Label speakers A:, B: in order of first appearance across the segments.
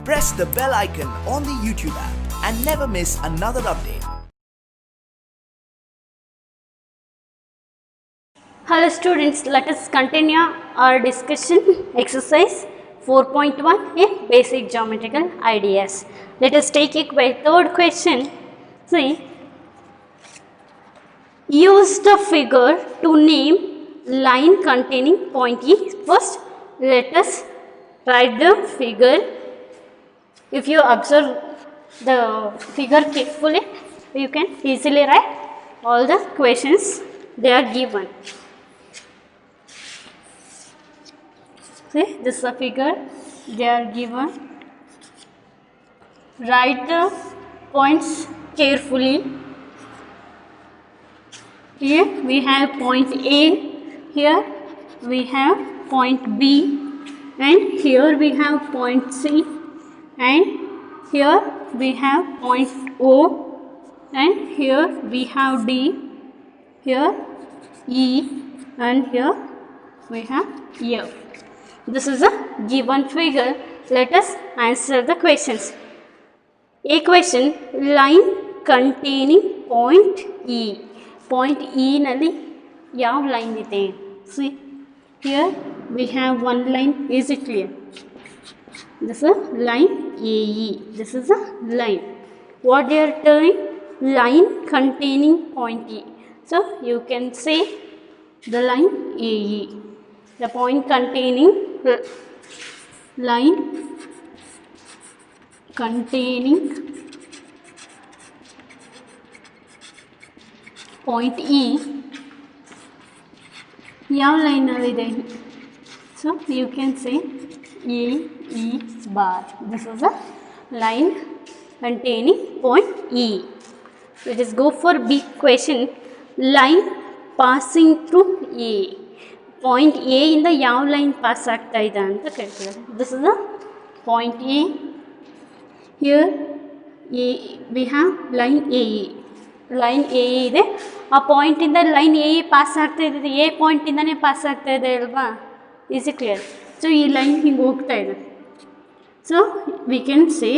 A: press the bell icon on the YouTube app and never miss another update.
B: Hello students, let us continue our discussion exercise 4.1 in basic geometrical ideas. Let us take a third question. See, use the figure to name line containing point E. First, let us write the figure. If you observe the figure carefully, you can easily write all the questions they are given. See, this is a figure they are given. Write the points carefully. Here we have point A, here we have point B, and here we have point C, and here we have point O, and here we have D, here E, and here we have F. This is a given figure. Let us answer the questions. A question, line containing point E. Point E nalli yav line ide? See, here we have one line. Is it clear? This is a line AE. This is a line. What they are telling? Line containing point E. So you can say the line AE. The point containing line containing point E. Yav line nalide? So you can say AE bar. This is a line containing point E. Let us go for big question. Line passing through A. Point A ಇಂದ ಯಾವ line pass ಆಗ್ತಾ ಇದೆ ಅಂತ ಕೇಳ್ತಿದ್ದಾರೆ. This is a point A. Here we have line AE. Line AE ಇದೆ. ಆ ಪಾಯಿಂಟಿಂದ line AE pass ಆಗ್ತಾ ಇದೆ. ಎ ಪಾಯಿಂಟಿಂದನೇ ಪಾಸ್ ಆಗ್ತಾ ಇದೆ ಅಲ್ವಾ? Is it clear? ಸೊ ಈ ಲೈನ್ ಹಿಂಗೆ ಹೋಗ್ತಾ ಇದೆ. So we can say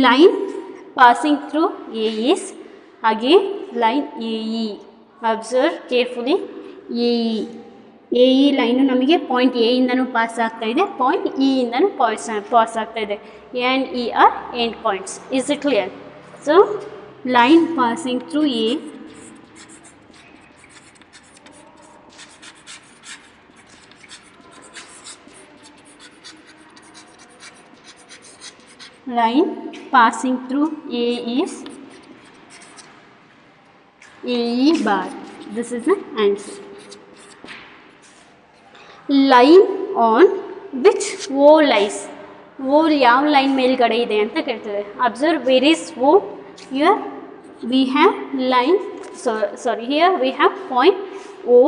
B: line passing through A is ಹಾಗೆ line AE. Observe carefully. AE line ನಮಗೆ ಪಾಯಿಂಟ್ ಎ ಇಂದನೂ ಪಾಸ್ ಆಗ್ತಾ ಇದೆ, ಪಾಯಿಂಟ್ ಇ ಇಂದನೂ ಪಾಸ್ ಆಗ್ತಾ ಇದೆ. A and E are end points. Is it clear? So line passing through A line passing through A is AE bar. This is the answer. Line on which O lies. O ಯಾವ line ಮೇಲ್ಗಡೆ ಇದೆ ಅಂತ ಕೇಳ್ತದೆ. Observe where is O. Here we have line here we have point O.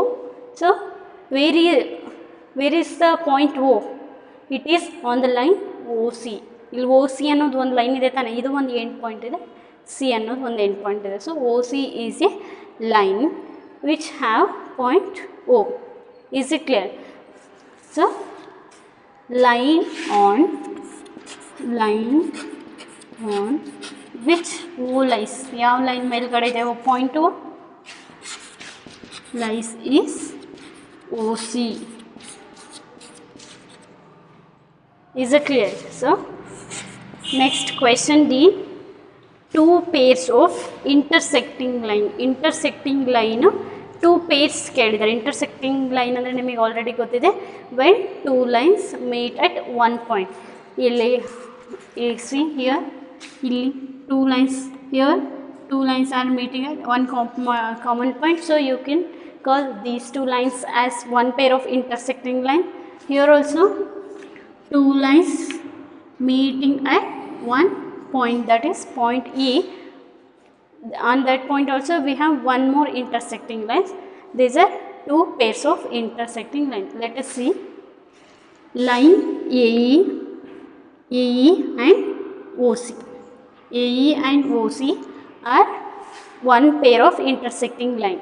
B: So where is the point O? It is on the line OC. ಇಲ್ಲಿ OC ಅನ್ನೋದು ಒಂದು line ಇದೆ ತಾನೆ, ಇದು ಒಂದು ಎಂಡ್ ಪಾಯಿಂಟ್ ಇದೆ, C ಅನ್ನೋದು ಒಂದು ಎಂಡ್ ಪಾಯಿಂಟ್ ಇದೆ. So OC is A line which have point O. Is it clear? So line on which O lies. ಯಾವ ಲೈನ್ ಮೇಲ್ಗಡೆ ಇದೆ point O? lies is OC. Is it clear? So next question D. Two pairs of intersecting line two pairs ಕೇಳಿದ್ದಾರೆ. Intersecting line ಅಂದರೆ ನಿಮಗೆ already ಗೊತ್ತಿದೆ. When two lines meet at one point. ಇಲ್ಲಿ see here, ಇಲ್ಲಿ two lines, here two lines are meeting at one common point. So you can call these two lines as one pair of intersecting line. Here also two lines meeting at one point, that is point E. On that point also we have one more intersecting lines. These are two pairs of intersecting lines. Let us see. Line AE and OC. AE and OC are one pair of intersecting line.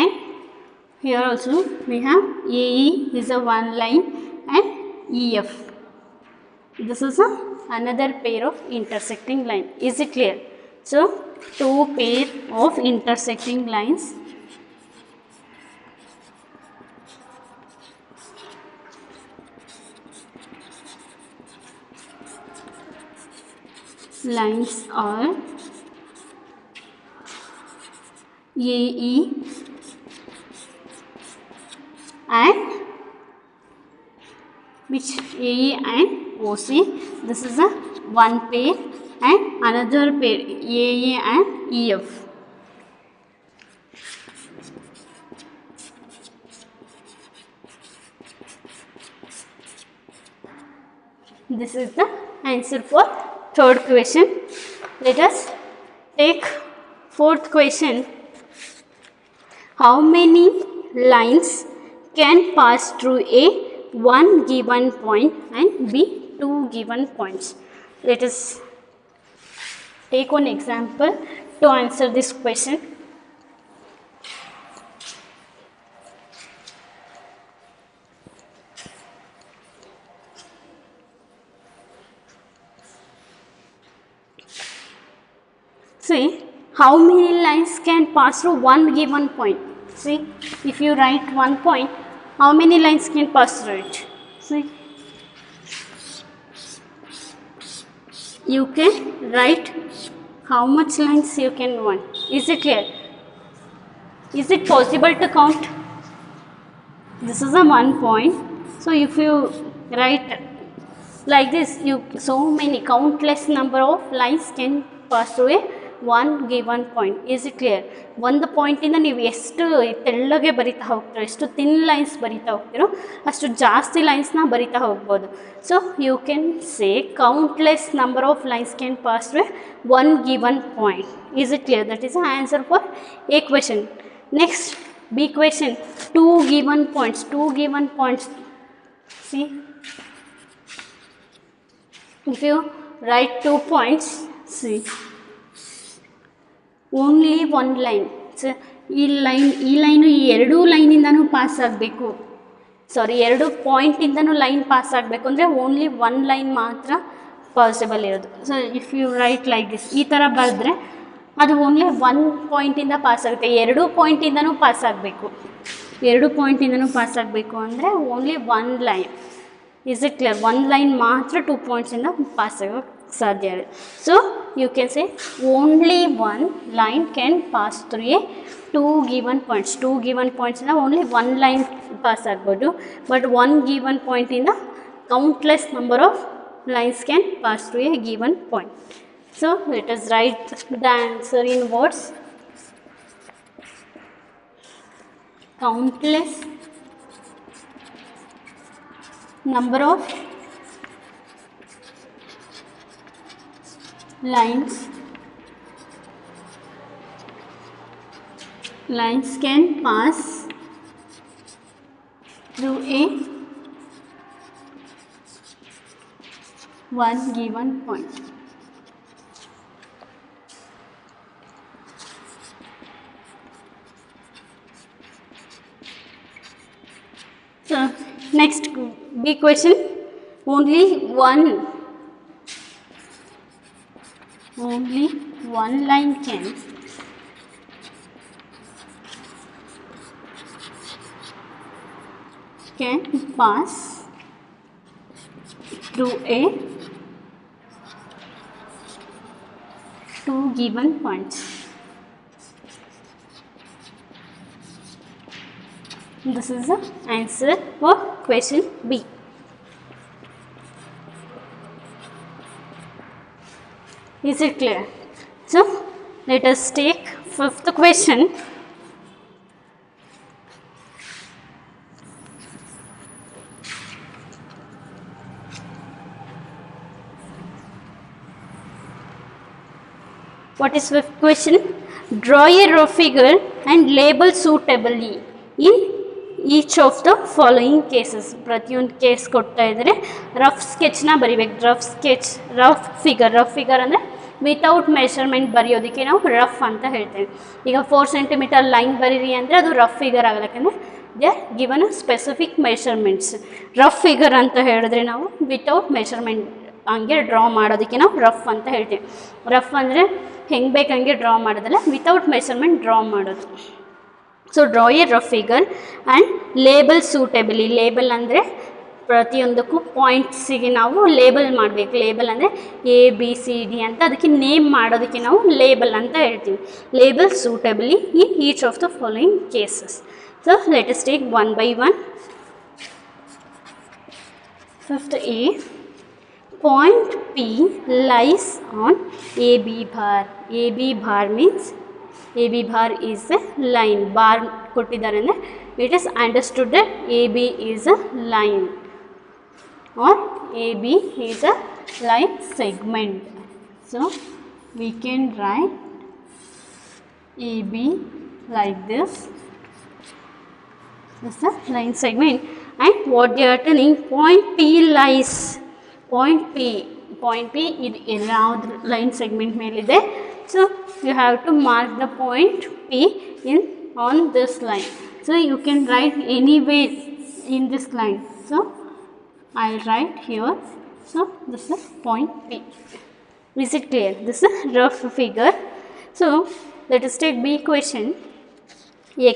B: And here also we have AE is a one line and EF. This is another pair of intersecting line. Is it clear? So, two pair of intersecting lines. Lines are AE and which AE and OC. This is a one pair and another pair AE and EF. This is the answer for third question. Let us take fourth question. How many lines can pass through a one given point and B two given points? Let us take one example to answer this question. See, how many lines can pass through one given point? See, if you write one point, how many lines can pass through it? See, you can write how much lines you can want. Is it clear? Is it possible to count? This is a one point. So if you write like this, so many countless number of lines can pass through a one given point. Is it clear? ಒಂದು ಪಾಯಿಂಟಿಂದ ನೀವು ಎಷ್ಟು ತೆಳ್ಳಗೆ ಬರಿತಾ ಹೋಗ್ತೀರೋ, ಎಷ್ಟು thin lines ಬರಿತಾ ಹೋಗ್ತೀರೋ ಅಷ್ಟು ಜಾಸ್ತಿ ಲೈನ್ಸ್ನ ಬರಿತಾ ಹೋಗ್ಬೋದು. So you can say countless number of lines can pass through one given point. Is it clear? That is the answer for A question. Next B question, two given points. Two given points, see, if you write 2 points, see, only one line. So ಈ line ಈ ಎರಡೂ ಲೈನಿಂದನೂ pass ಆಗಬೇಕು, ಸಾರಿ ಎರಡು ಪಾಯಿಂಟಿಂದನೂ line pass ಆಗಬೇಕು ಅಂದರೆ only one line ಮಾತ್ರ possible ಇರೋದು. So if you write like this, ಈ ಥರ ಬರೆದ್ರೆ ಅದು ಓನ್ಲಿ ಒನ್ ಪಾಯಿಂಟಿಂದ ಪಾಸ್ ಆಗುತ್ತೆ. ಎರಡೂ ಪಾಯಿಂಟಿಂದನೂ ಪಾಸ್ ಆಗಬೇಕು. ಎರಡು ಪಾಯಿಂಟಿಂದನೂ ಪಾಸ್ ಆಗಬೇಕು ಅಂದರೆ only one line. Is it clear? One line ಮಾತ್ರ 2 points ಇಂದ ಪಾಸ್ ಆಗೋಕ್ಕೆ ಸಾಧ್ಯ ಇದೆ. So you can say only one line can pass through a two given points. Two given ಪಾಯಿಂಟ್ಸಿಂದ ಓನ್ಲಿ ಒನ್ ಲೈನ್ ಪಾಸ್ ಆಗ್ಬೋದು. But one given ಪಾಯಿಂಟಿಂದ countless number of lines can pass through a given point. So let us write the answer in words. Countless number of lines can pass through a one given point. So next big question, only one line can pass through a two given points. This is the answer for question B. Is it clear? So let us take fifth question. What is fifth question? Draw a rough figure and label suitably in each of the following cases. ಪ್ರತಿಯೊಂದು case ಕೊಡ್ತಾ ಇದ್ದಾರೆ, rough ಸ್ಕೆಚ್ನ ಬರಿಬೇಕು. Rough figure ಅಂದರೆ without measurement ಬರೆಯೋದಕ್ಕೆ ನಾವು rough ಅಂತ ಹೇಳ್ತೇವೆ. ಈಗ 4 ಸೆಂಟಿಮೀಟರ್ ಲೈನ್ ಬರೀರಿ ಅಂದರೆ ಅದು ರಫ್ ಫಿಗರ್ ಆಗಲ್ಲ, ಯಾಕಂದರೆ they are given specific measurements. Rough figure ಅಂತ ಹೇಳಿದ್ರೆ ನಾವು ವಿತೌಟ್ ಮೆಷರ್ಮೆಂಟ್ ಹಂಗೆ ಡ್ರಾ ಮಾಡೋದಕ್ಕೆ ನಾವು ರಫ್ ಅಂತ ಹೇಳ್ತೀವಿ. ರಫ್ ಅಂದರೆ ಹೆಂಗೆ ಬೇಕಂಗೆ ಡ್ರಾ ಮಾಡೋದಲ್ಲ, ವಿತೌಟ್ ಮೆಷರ್ಮೆಂಟ್ ಡ್ರಾ ಮಾಡೋದು. So draw a rough figure and label suitably. Label ಅಂದರೆ ಪ್ರತಿಯೊಂದಕ್ಕೂ ಪಾಯಿಂಟ್ಸಿಗೆ ನಾವು ಲೇಬಲ್ ಮಾಡಬೇಕು. ಲೇಬಲ್ ಅಂದರೆ ABCD ಅಂತ ಅದಕ್ಕೆ ನೇಮ್ ಮಾಡೋದಕ್ಕೆ ನಾವು ಲೇಬಲ್ ಅಂತ ಹೇಳ್ತೀವಿ. Label suitably in each of the following cases. So let us take one by one. Fifth A, point P lies on AB bar. AB bar means AB bar is a line. Bar ಕೊಟ್ಟಿದ್ದಾರೆ ಅಂದರೆ it is understood that AB is a line or AB is a line segment. So we can write AB like this. This is a line segment. And what they are telling, point P lies. Point P ಇದು ಯಾವ್ದು line segment ಮೇಲಿದೆ. So you have to mark the point P in on this line. So you can write anywhere in this line. So I'll write here. So this is point P. Is it clear? This is a rough figure. So let us take B question.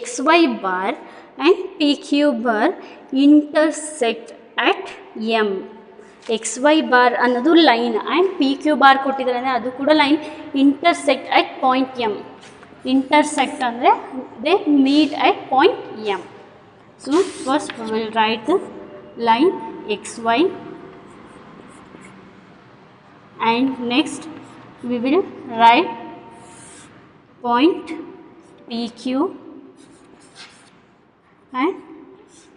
B: XY bar and PQ bar intersect at M. XY bar ಅನ್ನೋದು line and PQ bar ಕೊಟ್ಟಿದ್ದಾರೆ ಅಂದರೆ ಅದು ಕೂಡ line. Intersect at point M. Intersect ಅಂದರೆ they meet at point M. So first we will write the line XY and next we will write point PQ and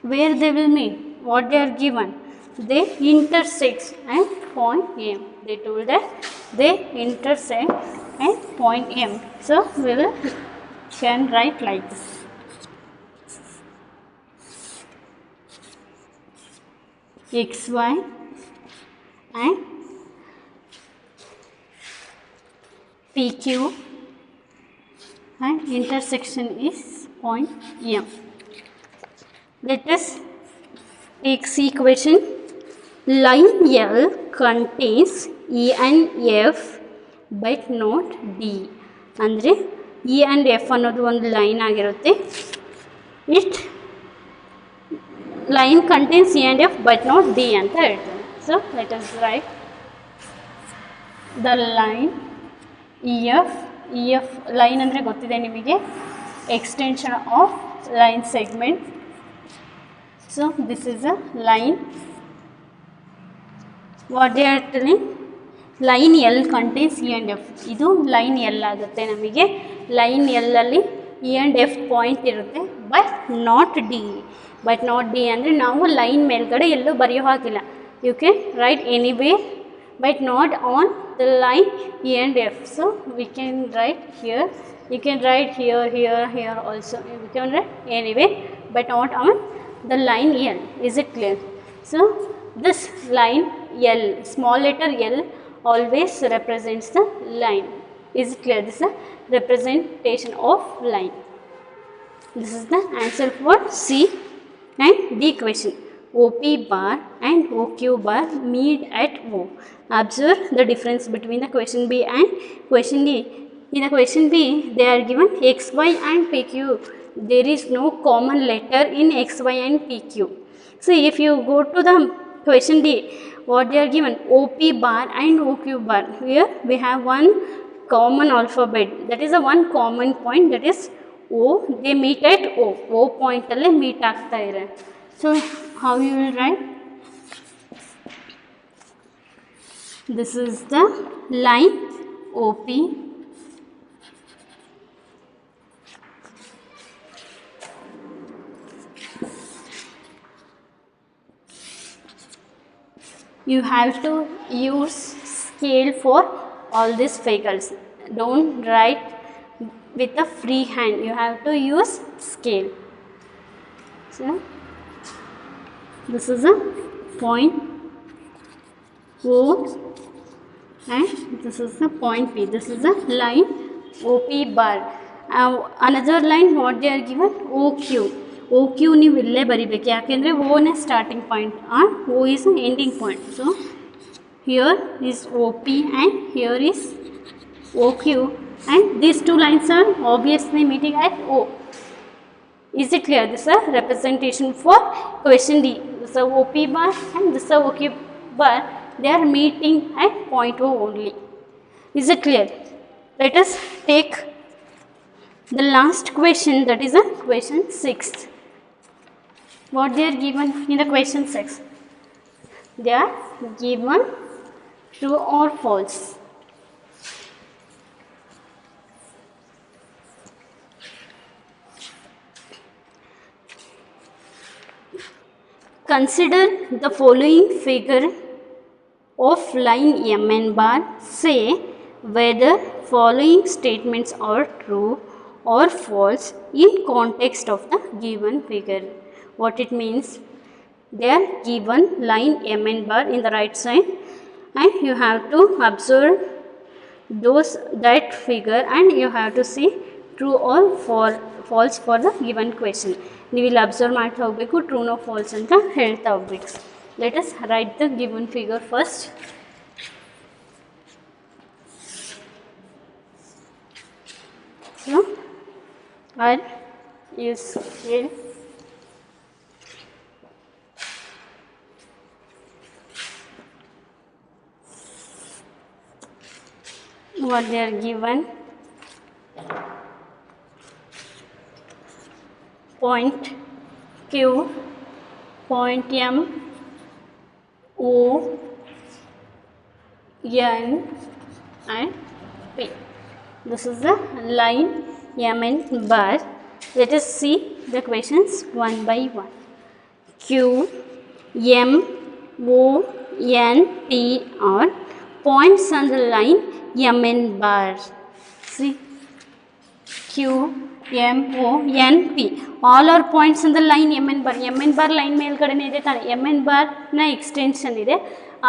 B: where they will meet, what they are given, they intersect at point M. They told that they intersect at point M. So we will can write like this. XY and PQ and intersection is point M. Let us take C question. Line L contains E and F but not D. ಅಂದರೆ E and F ಅನ್ನೋದು ಒಂದು line ಆಗಿರುತ್ತೆ. It line contains E and F but not D ಅಂತ ಹೇಳ್ತಾರೆ. So let us write the line EF line ಅಂದರೆ ಗೊತ್ತಿದೆ ನಿಮಗೆ, extension of line segment. So this is a line. What they are telling, line L contains E and F. ಇದು line L ಆಗುತ್ತೆ. ನಮಗೆ line L ಅಲ್ಲಿ E and F point ಇರುತ್ತೆ but not D. But not D ಅಂದರೆ ನಾವು line ಮೇಲ್ಗಡೆ ಎಲ್ಲೂ ಬರೆಯೋ ಹಾಕಿಲ್ಲ. You can write anyway but not on the line E and F. So we can write here, you can write here also. You can write anyway but not on the line L. Is it clear? So this line L, small letter L always represents the line. Is it clear? This is a representation of line. This is the answer for C and D question. OP bar and OQ bar meet at O. Observe the difference between the question B and question D. In the question B, they are given XY and PQ. There is no common letter in XY and PQ. So if you go to the question D, what they are given, OP bar and OQ bar. Here we have one common alphabet, that is a one common point, that is O. They meet at O point alle meet ಆಗ್ತಾ ಇದೆ. So how you will write? This is the line OP you have to use scale for all these figures. Don't write with a free hand, you have to use scale. So this is a point O and this is the point P. This is a line OP bar. Another line what they are given, OQ. OQ ನೀವು ಇಲ್ಲೇ ಬರಿಬೇಕು, ಯಾಕೆಂದರೆ ಓನೇ starting point and O is an ending point. So here is OP and here is OQ, and these two lines are obviously meeting at O. Is it clear? This is a representation for question D. This is a OP bar and this is a OQ bar. They are meeting at point O only. Is it clear? Let us take the last question, that is a question 6. What they are given in the question 6? They are given true or false. Consider the following figure of line Mn bar. Say whether following statements are true or false in context of the given figure. What it means? They are given line Mn bar in the right side, and you have to observe that figure and you have to see true or false for the given question. You will observe ಮಾಡ್ತಾ ಹೋಗಬೇಕು, true or false ಅಂತ ಹೇಳ್ತಾ ಹೋಗಬೇಕು. Let us write the given figure first. So R is here. What they are given: point Q, point M, O, N and P. This is the line Mn bar. Let us see the questions one by one. Q, M, O, N, P are points on the line Mn bar. See, Q, M, O, N, P. All are points on the line Mn bar. Mn bar line ಮೇಲ್ಗಡೆನೇ ಇದೆ ತಾನೆ. Mn bar ನ extension ಇದೆ.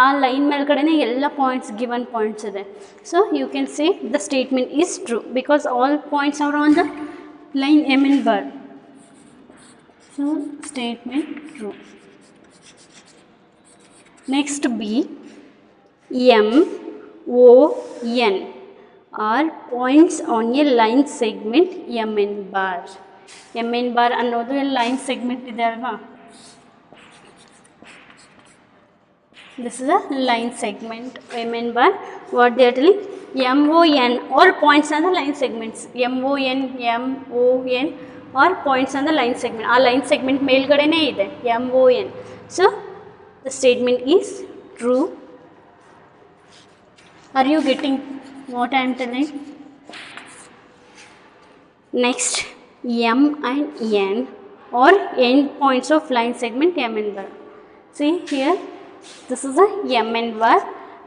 B: ಆ line ಮೇಲ್ಗಡೆನೇ ಎಲ್ಲ points given points ಇದೆ. So you can say the statement is true because all points are on the line Mn bar. So statement true. Next B, M, O, N are points on a line segment Mn bar. Mn bar ಅನ್ನೋದು line segment ಇದೆ ಅಲ್ವಾ. This is a line segment Mn bar. What they are telling? MON all points on the line segments. MON, MON are points on the line segment. ಆ line segment ಮೇಲ್ಗಡೆನೇ ಇದೆ MON. So the statement is true. Are you getting what I am telling? Next, M and N are end points of line segment Mn bar. See here, this is a Mn bar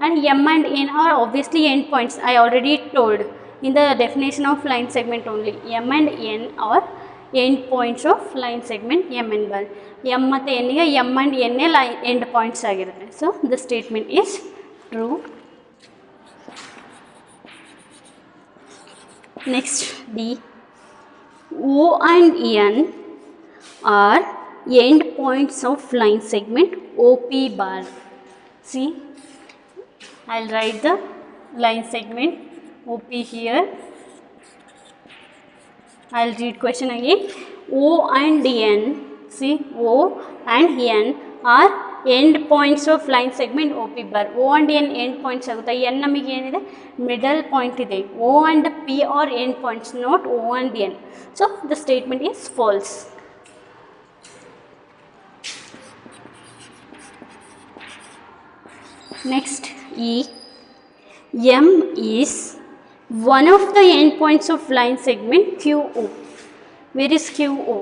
B: and M and N are obviously end points. I already told in the definition of line segment only. M and N are end points of line segment Mn bar. M ಮತ್ತು N ಗೆ M and N line end points ಆಗಿರುತ್ತೆ. So the statement is true. Next, D, O and N are end points of line segment OP bar. See, I'll write the line segment OP here. I'll read question again. O and N, see, O and N are end points of line segment OP bar. O and N end points ಆಗುತ್ತೆ. N ನಮಗೆ ಏನಿದೆ, middle point ಇದೆ. O and P are end points, not O and N. So the statement is false. Next, E, M is one of the end points of line segment QO. Where is QO?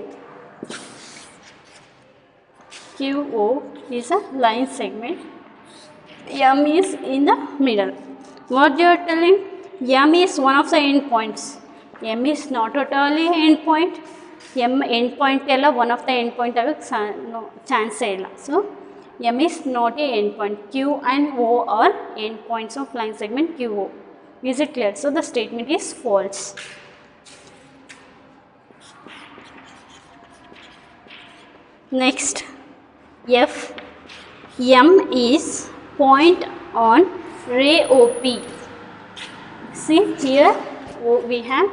B: QO is a line segment. M is in the middle. What you are telling? M is one of the end points. M is not at all a end point. M end point ಎಲ್ಲ one of the end point ಆಗಕ್ಕೆ no chance ಇಲ್ಲ. So M is not a end point. Q and O are end points of line segment QO. Is it clear? So the statement is false. Next, F, M is point on ray OP. See here we have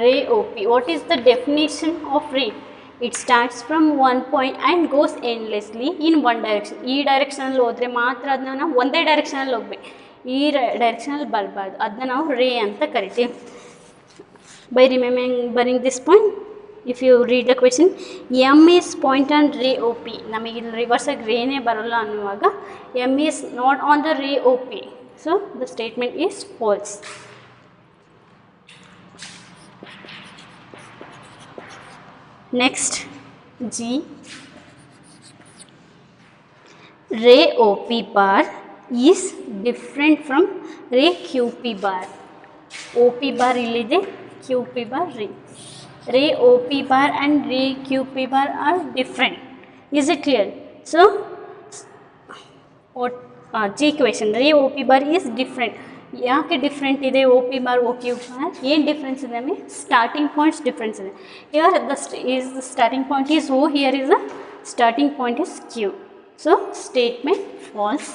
B: ray OP. What is the definition of ray? It starts from one point and goes endlessly in one direction. ಈ ಡೈರೆಕ್ಷನಲ್ಲಿ ಹೋದರೆ ಮಾತ್ರ ಅದನ್ನ ನಾವು ಒಂದೇ ಡೈರೆಕ್ಷನಲ್ಲಿ ಹೋಗ್ಬೇಕು, ಈ ಡೈರೆಕ್ಷನಲ್ಲಿ ಬರಬಾರ್ದು. ಅದನ್ನ ನಾವು ರೇ ಅಂತ ಕರಿತೀವಿ. By remembering this point, if you read the question, M is point on ray OP. ನಮಗೆ ಇಲ್ಲಿ ರಿವರ್ಸ್ ಆಗಿ ರೇನೇ ಬರೋಲ್ಲ ಅನ್ನುವಾಗ M is not on the ray OP. So the statement is false. Next, G. Ray OP bar is different from ray QP bar. OP bar illide, QP bar ray. Ray OP bar and ray QP bar are different. Is it clear? So, what G question, ray OP bar is different. ಯಾಕೆ different ಇದೆ O P bar O Q bar? ಏನು difference ಇದೆ ಅಂದರೆ starting points difference ಇದೆ. Here the starting point is O, here is the starting point is Q. So statement false.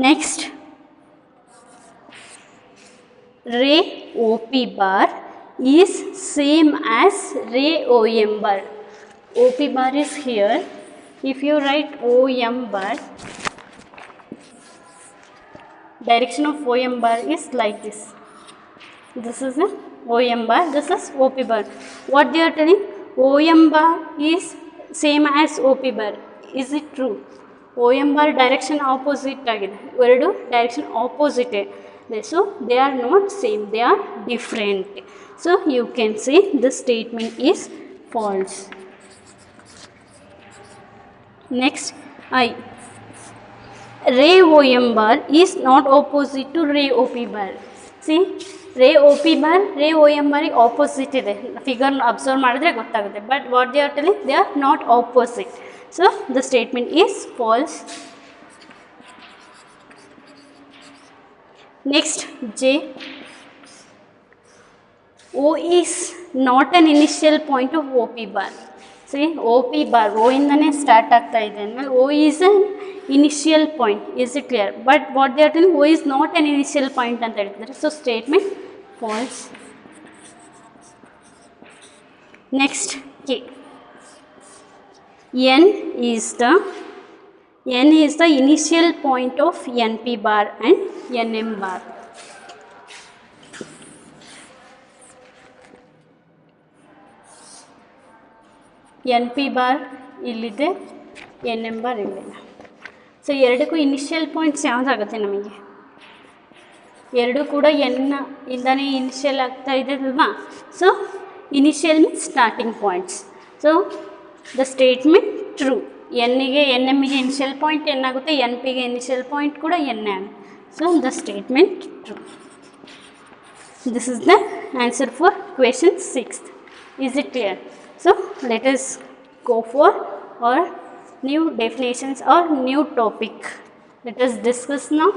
B: Next, ray OP bar is same as ray OM bar. OP bar is here. If you write OM bar, direction of OM bar is like this. This is the OM bar, this is OP bar. What they are telling? OM bar is same as OP bar. Is it true? OM bar direction opposite agide. Eradu direction opposite. So they are not same, they are different. So you can say the statement is false. Next, I. Ray OM bar is not opposite to ray OP bar. See, ray OP bar, ray OM bar opposite ಇದೆ. Figure observe ಮಾಡಿದ್ರೆ ಗೊತ್ತಾಗುತ್ತೆ. But what they are telling, they are not opposite. So the statement is false. Next, J. O is not an initial point of OP bar. See, OP bar, O ಇಂದನೇ start ಆಗ್ತಾ ಇದೆ ಅಂದಮೇಲೆ O is an initial point. Is it clear? But what they are telling, O is not an initial point ಅಂತ ಹೇಳ್ತಿದ್ದಾರೆ. So statement false. Next, K. N is the initial point of NP bar and NM bar. NP bar ಇಲ್ಲಿದೆ, NM bar ಇಲ್ಲಿದೆ. So ಎರಡಕ್ಕೂ initial points ಯಾವುದಾಗುತ್ತೆ ನಮಗೆ? ಎರಡೂ ಕೂಡ N ಇಂದನೇ ಇನಿಷಿಯಲ್ ಆಗ್ತಾ ಇದೆ ಅಲ್ವಾ? So initial means starting points. So the statement true. ಎನ್ನಿಗೆ ಎನ್ ಎಮ್ಮಿಗೆ ಇನಿಷಿಯಲ್ ಪಾಯಿಂಟ್ ಎನ್ ಆಗುತ್ತೆ, ಎನ್ ಪಿಗೆ ಇನಿಷಿಯಲ್ ಪಾಯಿಂಟ್ ಕೂಡ ಎನ್ನೇ ಆಗುತ್ತೆ. So the statement true. This is the answer for question 6th. Is it clear? So let us go for our new definitions or new topic. Let us discuss now.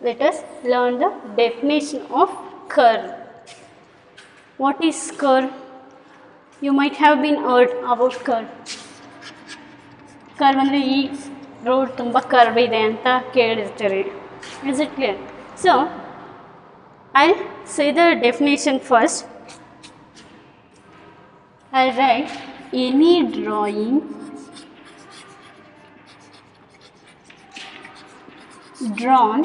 B: Let us learn the definition of curve. What is curve? You might have been heard about curve. Curve ಅಂದರೆ ಈ road ತುಂಬ curve ಇದೆ ಅಂತ ಕೇಳಿರ್ತೀರಿ. Is it clear? So I'll say the definition first. I'll write any drawing drawn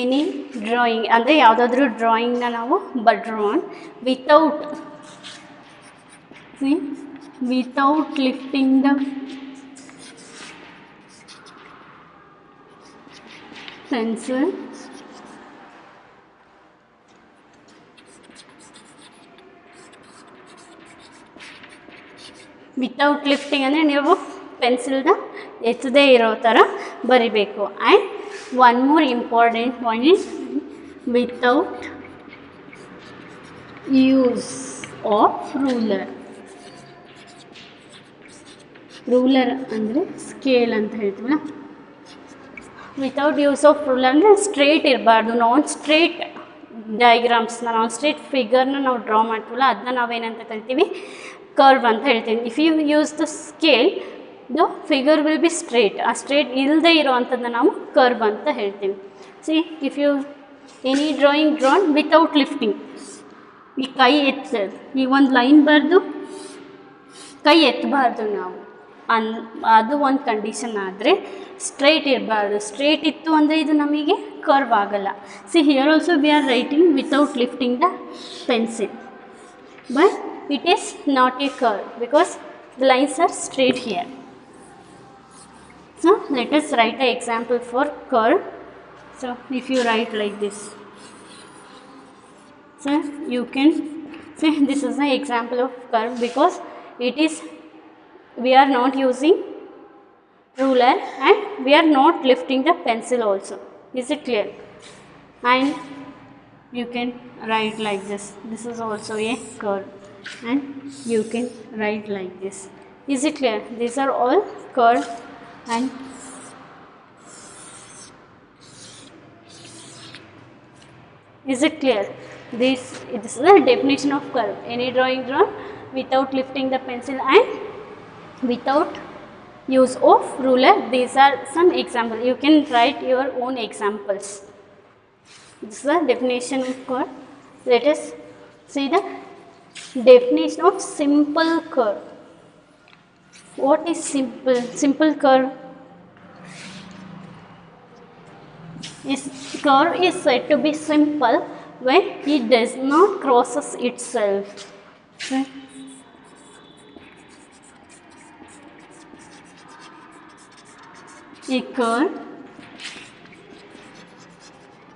B: any drawing ಅಂದರೆ ಯಾವುದಾದ್ರೂ ಡ್ರಾಯಿಂಗ್ನ ನಾವು drawn without lifting the pencil without lifting ಅಂದರೆ ನೀವು ಪೆನ್ಸಿಲ್ನ ಎತ್ತದೇ ಇರೋ ಥರ ಬರಿಬೇಕು. And one more important point is without use of ruler. Ruler ಅಂದರೆ ಸ್ಕೇಲ್ ಅಂತ ಹೇಳ್ತೀವಲ್ಲ, ವಿತೌಟ್ ಯೂಸ್ ಆಫ್ ರೂಲರ್ ಅಂದರೆ ಸ್ಟ್ರೇಟ್ ಇರಬಾರ್ದು, ನಾನ್ ಸ್ಟ್ರೇಟ್ ಡಯಾಗ್ರಾಮ್ಸ್ನ ನಾನ್ ಸ್ಟ್ರೇಟ್ ಫಿಗರ್ನ ನಾವು ಡ್ರಾ ಮಾಡ್ತೀವಲ್ಲ ಅದನ್ನ ನಾವೇನಂತ ಕರಿತೀವಿ ಕರ್ವ್ ಅಂತ ಹೇಳ್ತೀವಿ. If you use the scale the figure will be straight. ಆ ಸ್ಟ್ರೇಟ್ ಇಲ್ಲದೆ ಇರೋವಂಥದ್ದನ್ನ ನಾವು ಕರ್ವ್ ಅಂತ ಹೇಳ್ತೀವಿ. See if you any drawing drawn without lifting, ಈ ಕೈ ಎತ್ತದು, ಈಗ ಒಂದು ಲೈನ್ ಬರೆದು ಕೈ ಎತ್ತಬಾರ್ದು ನಾವು, ಅದು ಒಂದು ಕಂಡೀಷನ್. ಆದರೆ ಸ್ಟ್ರೈಟ್ ಇರಬಾರ್ದು. ಸ್ಟ್ರೈಟ್ ಇತ್ತು ಅಂದರೆ ಇದು ನಮಗೆ ಕರ್ವ್ ಆಗಲ್ಲ. See here also we are writing without lifting the pencil, but it is not a curve because the lines are straight here. So let us write an example for curve. So if you write like this, so you can say this is an example of curve because it is, we are not using ruler and we are not lifting the pencil also. Is it clear? And you can write like this. This is also a curve. And you can write like this. Is it clear? These are all curve. And is it clear? This is the definition of curve. Any drawing drawn without lifting the pencil and without use of ruler. These are some examples. You can write your own examples. This is the definition of curve. Let us see the definition of simple curve. What is simple? Simple curve is said to be simple when it does not crosses itself. Okay. A curve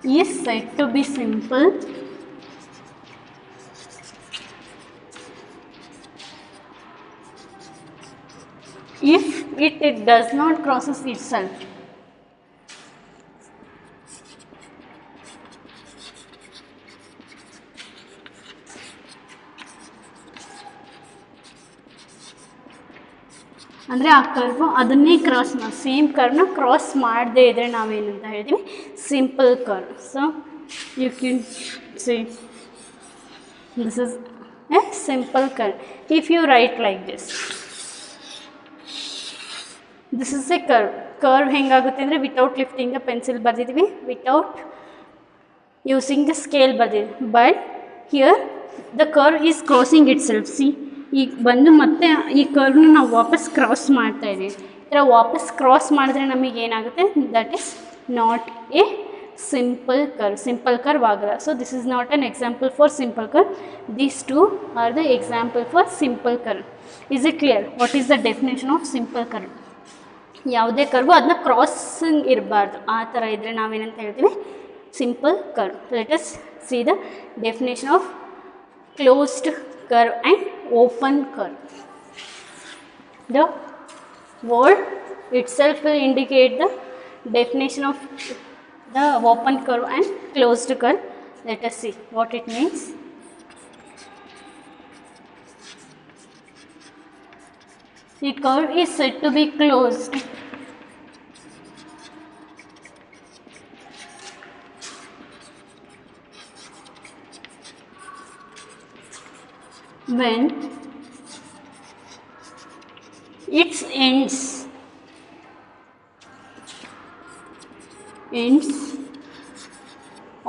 B: is said to be simple if it does not crosses itself. ಅಂದರೆ ಆ curve ಅದನ್ನೇ cross ಮಾಡಿ, same ಕರ್ವ್ನ cross ಮಾಡದೇ ಇದ್ದರೆ ನಾವೇನಂತ ಹೇಳ್ತೀವಿ, simple curve. So you can see this is a simple curve. If you write like this, this is a curve. Curve ಹೆಂಗಾಗುತ್ತೆ ಅಂದರೆ ವಿತೌಟ್ ಲಿಫ್ಟಿಂಗ್ ದ ಪೆನ್ಸಿಲ್ ಬರೆದಿದ್ದೀವಿ, ವಿತೌಟ್ ಯೂಸಿಂಗ್ ದ ಸ್ಕೇಲ್ ಬರೆದಿದ್ದೀವಿ. But here the curve is crossing itself. See ಈಗ ಬಂದು ಮತ್ತೆ ಈ ಕರ್ವ್ನ ನಾವು ವಾಪಸ್ ಕ್ರಾಸ್ ಮಾಡ್ತಾಯಿದ್ದೀವಿ. ಈ ಥರ ವಾಪಸ್ ಕ್ರಾಸ್ ಮಾಡಿದ್ರೆ ನಮಗೆ ಏನಾಗುತ್ತೆ, that is not a simple curve. Simple curve ಆಗಲ್ಲ. So this is not an example for simple curve. These two are the example for simple curve. Is it clear? What is the definition of simple curve? ಯಾವುದೇ curve ಅದನ್ನ crossing ಇರಬಾರ್ದು. ಆ ಥರ ಇದ್ದರೆ ನಾವೇನಂತ ಹೇಳ್ತೀವಿ, simple curve. Let us see the definition of closed curve and open curve. The word itself will indicate the definition of the open curve and closed curve. Let us see what it means. The curve is said to be closed when its ends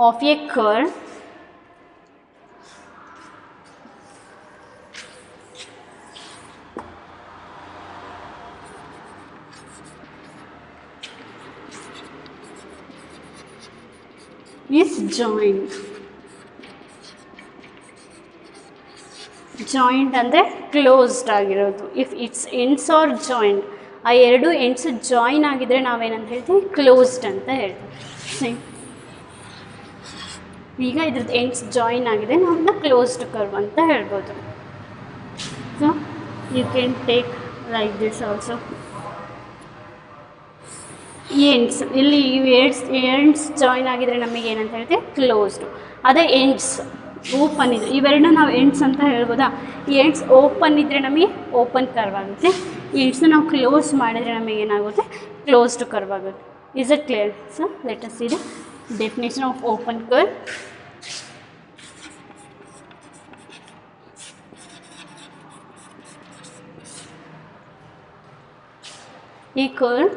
B: of a curve is joined. Joint ಅಂದರೆ closed ಆಗಿರೋದು. If it's ends are joint, ಆ ಎರಡು ends join ಆಗಿದ್ರೆ ನಾವೇನಂತ ಹೇಳ್ತೀವಿ, closed ಅಂತ ಹೇಳ್ತೀವಿ. ಈಗ ಇದ್ರದ್ದು ಎಂಡ್ಸ್ ಜಾಯಿನ್ ಆಗಿದೆ, ನಾವನ್ನ ಕ್ಲೋಸ್ಡ್ ಕರ್ವ್ ಅಂತ ಹೇಳ್ಬೋದು. So you can take like this also. Ends ಇಲ್ಲಿ ಎಂಡ್ಸ್ ಜಾಯಿನ್ ಆಗಿದ್ರೆ ನಮಗೆ ಏನಂತ ಹೇಳ್ತೀವಿ, ಕ್ಲೋಸ್ಡು. ಅದೇ ಎಂಡ್ಸ್ ಓಪನ್ ಇದೆ, ಇವೆರಡನ್ನ ನಾವು ಎಂಡ್ಸ್ ಅಂತ ಹೇಳ್ಬೋದಾ. ಈ ಎಂಡ್ಸ್ ಓಪನ್ ಇದ್ದರೆ ನಮಗೆ ಓಪನ್ ಕರ್ವ್ ಆಗುತ್ತೆ. ಈ ಎಂಡ್ಸ್ನ ನಾವು ಕ್ಲೋಸ್ ಮಾಡಿದರೆ ನಮಗೆ ಏನಾಗುತ್ತೆ, ಕ್ಲೋಸ್ಡ್ ಕರ್ವ್ ಆಗುತ್ತೆ. Is it clear? So let us see the definition of open curve. A curve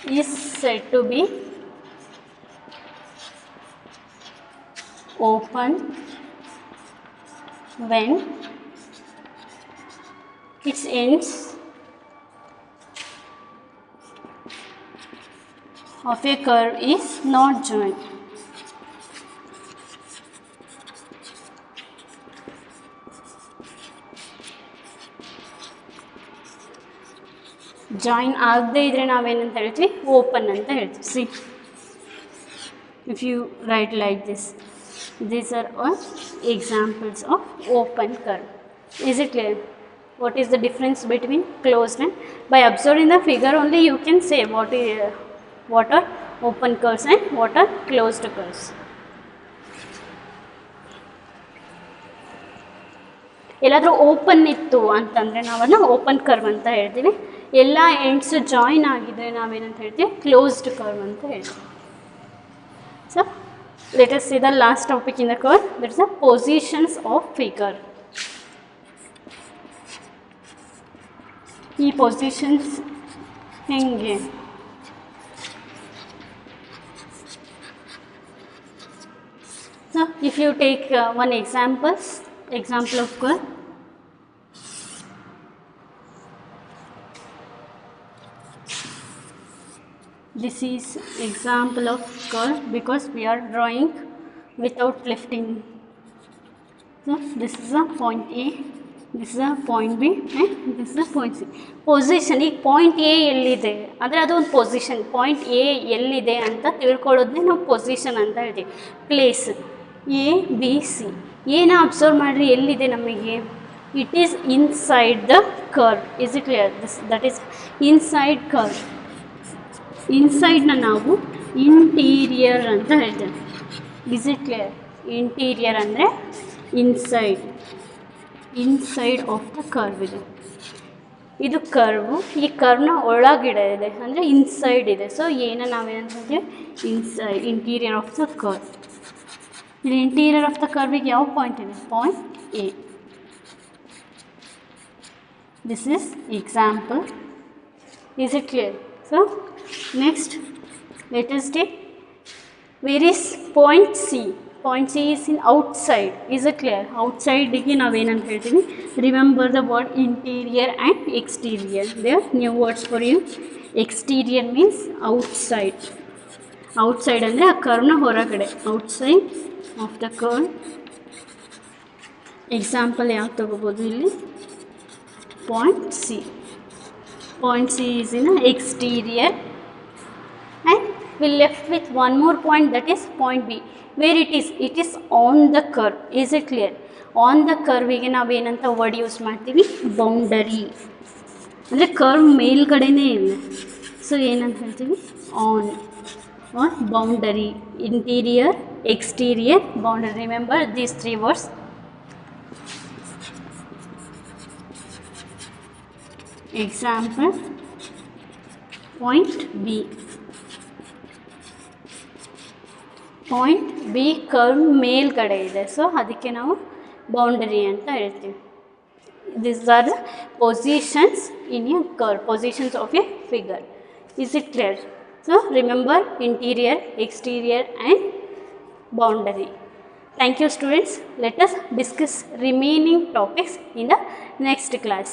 B: is said to be open when its ends of a curve is not joined. Join ಆಗದೇ ಇದ್ದರೆ ನಾವೇನಂತ ಹೇಳ್ತೀವಿ open ಅಂತ ಹೇಳ್ತೀವಿ. See if you write like this, these are all examples of open curve. Is it clear? What is the difference between closed and by observing the figure only you can say what are open curves and what are closed curves. ಎಲ್ಲಾದರೂ open ಇತ್ತು ಅಂತಂದರೆ ನಾವನ್ನ open curve ಅಂತ ಹೇಳ್ತೀವಿ. ಎಲ್ಲ ends join ಆಗಿದ್ರೆ ನಾವೇನಂತ ಹೇಳ್ತೀವಿ closed curve ಅಂತ ಹೇಳ್ತೀವಿ. So let us see the last topic in the curve, that is the positions of figure. ಈ positions ಹೆಂಗೆ? So if you take one example of curve, this is example of curve because we are drawing without lifting. So this is a point A, this is a point B and this is a point C. Position, ಈಗ point A ಎಲ್ಲಿದೆ ಅಂದರೆ ಅದು ಒಂದು position. Point A ಎಲ್ಲಿದೆ ಅಂತ ತಿಳ್ಕೊಳ್ಳೋದನ್ನೇ ನಾವು position ಅಂತ ಹೇಳ್ತೀವಿ. ಪ್ಲೇಸ್ ಎ ಬಿ ಸಿ, ಏನ ಅಬ್ಸರ್ವ್ ಮಾಡಿರಿ ಎಲ್ಲಿದೆ ನಮಗೆ, it is inside the curve. Is it clear? That is inside curve. ಇನ್ಸೈಡ್ನ ನಾವು ಇಂಟೀರಿಯರ್ ಅಂತ ಹೇಳ್ತೇವೆ. ಇಸ್ ಇಟ್ ಕ್ಲಿಯರ್? ಇಂಟೀರಿಯರ್ ಅಂದರೆ ಇನ್ಸೈಡ್ ಆಫ್ ದ ಕರ್ವ್ ಇದೆ. ಇದು ಕರ್ವು, ಈ ಕರ್ವ್ನ ಒಳಗಡೆ ಇದೆ ಅಂದರೆ ಇನ್ಸೈಡ್ ಇದೆ. ಸೊ ನಾವೇನಂತ ಹೇಳ್ತೀವಿ ಇಂಟೀರಿಯರ್ ಆಫ್ ದ ಕರ್ವ್. ಇಲ್ಲಿ ಇಂಟೀರಿಯರ್ ಆಫ್ ದ ಕರ್ವಿಗೆ ಯಾವ ಪಾಯಿಂಟ್ ಇದೆ? Point A. This is example. Is it clear? So next let us take where is point C. Point C is in outside. Is it clear? Outside ಗೆ ನಾವೇನಂತ ಹೇಳ್ತೀವಿ? Remember the word interior and exterior. There are new words for you. Exterior means outside. Outside ಅಂದರೆ ಆ ಕರ್ವ್ನ ಹೊರಗಡೆ. Outside of the curve. Example ಯಾವ್ದು ತಗೋಬೋದು ಇಲ್ಲಿ? Point C. Point C is in an exterior and we left with one more point, that is point B. Where it is? It is on the curve. Is it clear? On the curve ಗೆ ನಾವೇನಂತ word use ಮಾಡ್ತೀವಿ? Boundary. ಅಂದರೆ curve ಮೇಲ್ಗಡೆನೇ ಇಲ್ಲ. So ಏನಂತ ಹೇಳ್ತೀವಿ? On or boundary. Interior, exterior, boundary. Remember these three words. Example, point B. Point B curve ಮೇಲ್ಗಡೆ ಇದೆ. ಸೊ ಅದಕ್ಕೆ ನಾವು ಬೌಂಡರಿ ಅಂತ ಹೇಳ್ತೀವಿ. These are the positions in a curve, positions of a figure. Is it clear? So remember interior, exterior and boundary. Thank you students. Let us discuss remaining topics in the next class.